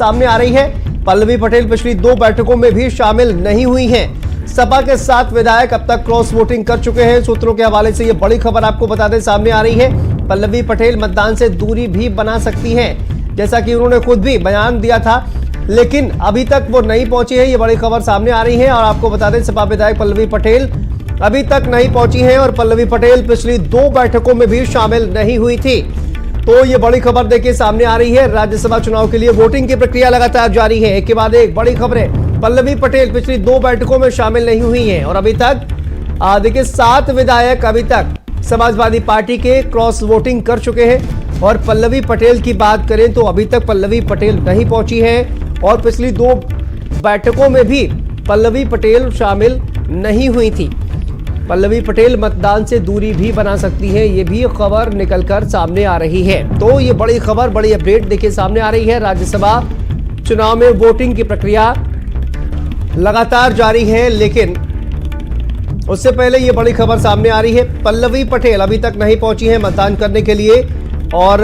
सामने आ रही है। पल्लवी पटेल पिछली 2 बैठकों में भी शामिल नहीं हुई हैं। सपा के 7 विधायक अब तक क्रॉस वोटिंग कर चुके हैं। सूत्रों के हवाले से यह बड़ी खबर आपको बता दें सामने आ रही है। पल्लवी पटेल मतदान से दूरी भी बना सकती हैं, जैसा कि उन्होंने खुद भी बयान दिया था, लेकिन अभी तक वो नहीं पहुंची है। ये बड़ी खबर सामने आ रही है और आपको बता दें सपा विधायक पल्लवी पटेल अभी तक नहीं पहुंची हैं और पल्लवी पटेल पिछली 2 बैठकों में भी शामिल नहीं हुई थी। तो ये बड़ी खबर देखिए सामने आ रही है। राज्यसभा चुनाव के लिए वोटिंग की प्रक्रिया लगातार जारी है। एक के बाद एक बड़ी खबरें। पल्लवी पटेल पिछली 2 बैठकों में शामिल नहीं हुई हैं और अभी तक देखिए 7 विधायक अभी तक समाजवादी पार्टी के क्रॉस वोटिंग कर चुके हैं। और पल्लवी पटेल की बात करें तो अभी तक पल्लवी पटेल नहीं पहुंची है और पिछली 2 बैठकों में भी पल्लवी पटेल शामिल नहीं हुई थी। पल्लवी पटेल मतदान से दूरी भी बना सकती है, ये भी खबर निकलकर सामने आ रही है। तो ये बड़ी खबर, बड़ी अपडेट देखिए सामने आ रही है। राज्यसभा चुनाव में वोटिंग की प्रक्रिया लगातार जारी है, लेकिन उससे पहले ये बड़ी खबर सामने आ रही है। पल्लवी पटेल अभी तक नहीं पहुंची है मतदान करने के लिए और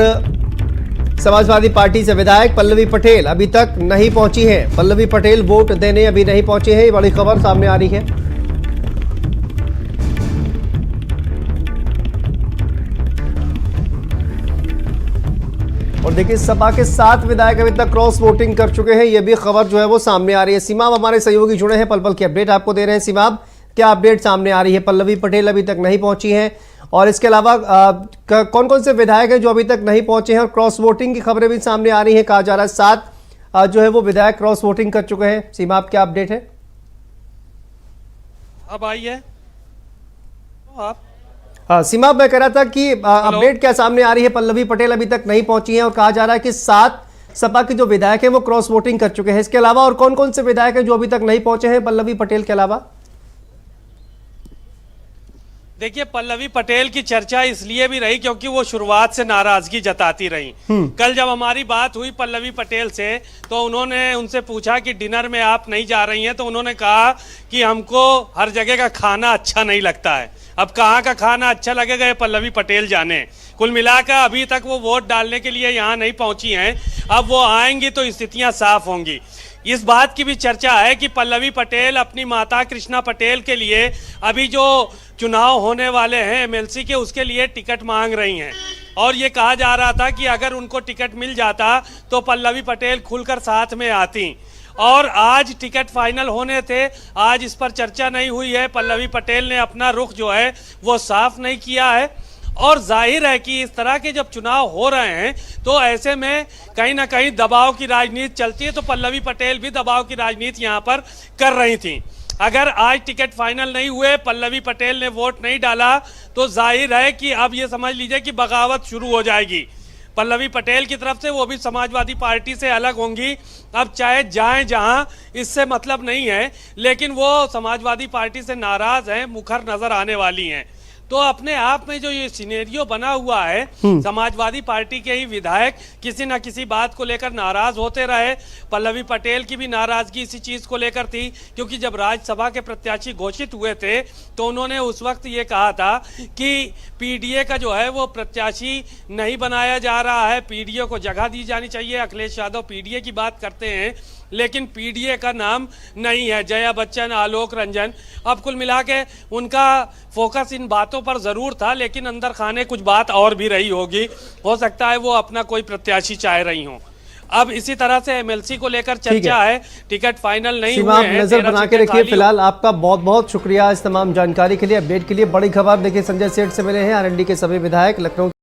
समाजवादी पार्टी से विधायक पल्लवी पटेल अभी तक नहीं पहुंची है। पल्लवी पटेल वोट देने अभी नहीं पहुंचे हैं। ये बड़ी खबर सामने आ रही है। और देखिए सपा के 7 विधायक अभी तक क्रॉस वोटिंग कर चुके हैं। ये भी खबर जो है वो सामने आ रही है। सीमाब हमारे सहयोगी जुड़े हैं, पल पल की अपडेट आपको दे रहे हैं। सीमाब, क्या अपडेट सामने आ रही है? पल्लवी पटेल अभी तक नहीं पहुंची है और इसके अलावा कौन कौन से विधायक हैं जो अभी तक नहीं पहुंचे हैं? और क्रॉस वोटिंग की खबरें भी सामने आ रही है। कहा जा रहा है 7 जो है वो विधायक क्रॉस वोटिंग कर चुके हैं। सीमाब, क्या अपडेट है? अब आई है आप? हाँ सीमा, मैं कह रहा था कि अपडेट क्या सामने आ रही है? पल्लवी पटेल अभी तक नहीं पहुंची है और कहा जा रहा है कि 7 सपा के जो विधायक हैं वो क्रॉस वोटिंग कर चुके हैं। इसके अलावा और कौन कौन से विधायक हैं जो अभी तक नहीं पहुंचे हैं पल्लवी पटेल के अलावा? देखिए, पल्लवी पटेल की चर्चा इसलिए भी रही क्योंकि वो शुरुआत से नाराजगी जताती रही। कल जब हमारी बात हुई पल्लवी पटेल से तो उन्होंने उनसे पूछा कि डिनर में आप नहीं जा रही हैं, तो उन्होंने कहा कि हमको हर जगह का खाना अच्छा नहीं लगता है। अब कहाँ का खाना अच्छा लगेगा ये पल्लवी पटेल जाने। कुल मिलाकर अभी तक वो वोट डालने के लिए यहाँ नहीं पहुंची हैं। अब वो आएंगी तो स्थितियाँ साफ होंगी। इस बात की भी चर्चा है कि पल्लवी पटेल अपनी माता कृष्णा पटेल के लिए अभी जो चुनाव होने वाले हैं एमएलसी के, उसके लिए टिकट मांग रही हैं। और ये कहा जा रहा था कि अगर उनको टिकट मिल जाता तो पल्लवी पटेल खुलकर साथ में आती। और आज टिकट फाइनल होने थे, आज इस पर चर्चा नहीं हुई है। पल्लवी पटेल ने अपना रुख जो है वो साफ नहीं किया है। और जाहिर है कि इस तरह के जब चुनाव हो रहे हैं तो ऐसे में कहीं ना कहीं दबाव की राजनीति चलती है। तो पल्लवी पटेल भी दबाव की राजनीति यहाँ पर कर रही थी। अगर आज टिकट फाइनल नहीं हुए, पल्लवी पटेल ने वोट नहीं डाला, तो जाहिर है कि अब ये समझ लीजिए कि बगावत शुरू हो जाएगी पल्लवी पटेल की तरफ से। वो भी समाजवादी पार्टी से अलग होंगी। अब चाहे जाएं जहां, इससे मतलब नहीं है, लेकिन वो समाजवादी पार्टी से नाराज हैं, मुखर नजर आने वाली हैं। तो अपने आप में जो ये सिनेरियो बना हुआ है, समाजवादी पार्टी के ही विधायक किसी न किसी बात को लेकर नाराज होते रहे। पल्लवी पटेल की भी नाराजगी इसी चीज को लेकर थी, क्योंकि जब राज्यसभा के प्रत्याशी घोषित हुए थे तो उन्होंने उस वक्त ये कहा था कि पीडीए का जो है वो प्रत्याशी नहीं बनाया जा रहा है, पीडीए को जगह दी जानी चाहिए। अखिलेश यादव पीडीए की बात करते हैं, लेकिन पीडीए का नाम नहीं है। जया बच्चन, आलोक रंजन, अब कुल मिला के उनका फोकस इन बातों पर जरूर था, लेकिन अंदर खाने कुछ बात और भी रही होगी। हो सकता है वो अपना कोई प्रत्याशी चाह रही हो। अब इसी तरह से एमएलसी को लेकर चर्चा है, टिकट फाइनल नहीं हुए हैं। नजर बना के रखिए। फिलहाल आपका बहुत बहुत शुक्रिया इस तमाम जानकारी के लिए, अपडेट के लिए। बड़ी खबर देखिए, संजय सेठ से मिले हैं आरएनडी के सभी विधायक। लखनऊ